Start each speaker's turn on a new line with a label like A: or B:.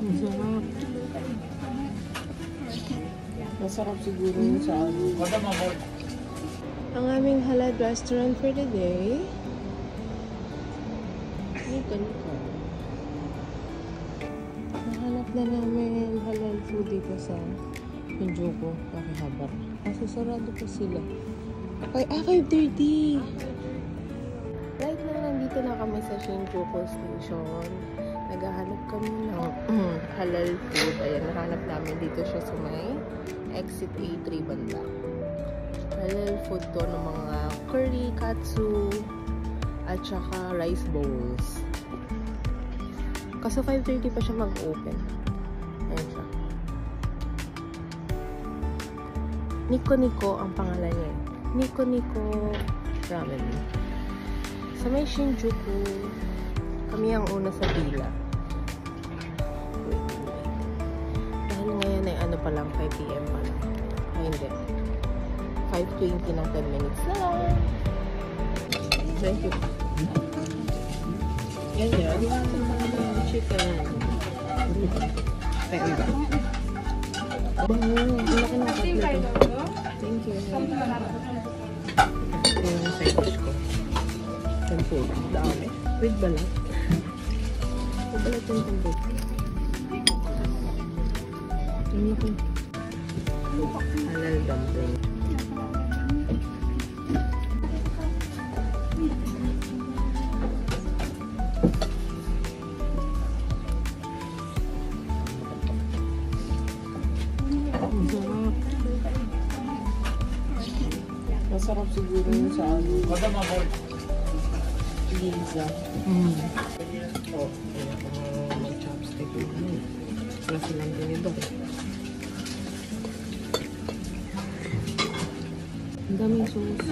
A: Masarap. Masarap siguro yun sa ano. Ang aming halal restaurant for the day. Niko. Nahanap na namin halal food dito sa Shinjuku, Akihabara. Kasi sarado pa sila. Okay, 5:30! Right now, nandito na kami sa Shinjuku Station. Naghahanap kami ng halal food. Ayan, nahanap namin dito siya sa may exit A3 banda. Halal food to ng mga curry, katsu, at saka rice bowls. Kaso 5:30 pa siya mag-open. Ayan siya. Niko ang pangalan niya. Niko Ramen. Sa may Shinjuku, kami ang una sa pila. Dahil ngayon ay ano pa lang, 5 PM pa lang. Ay hindi. 5:20 ng 10 minutes na lang. Thank you. Yan. Chicken. Kaya iba. Laki na kapito. Thank you. Yung side dish ko. Tempura. Dami. With balat. With balat yung tempura. Halal dumpling. Masarap siguro yun sa ano. Pizza. Oh, may chopstick. Wala silang ganito. Ang daming sauce.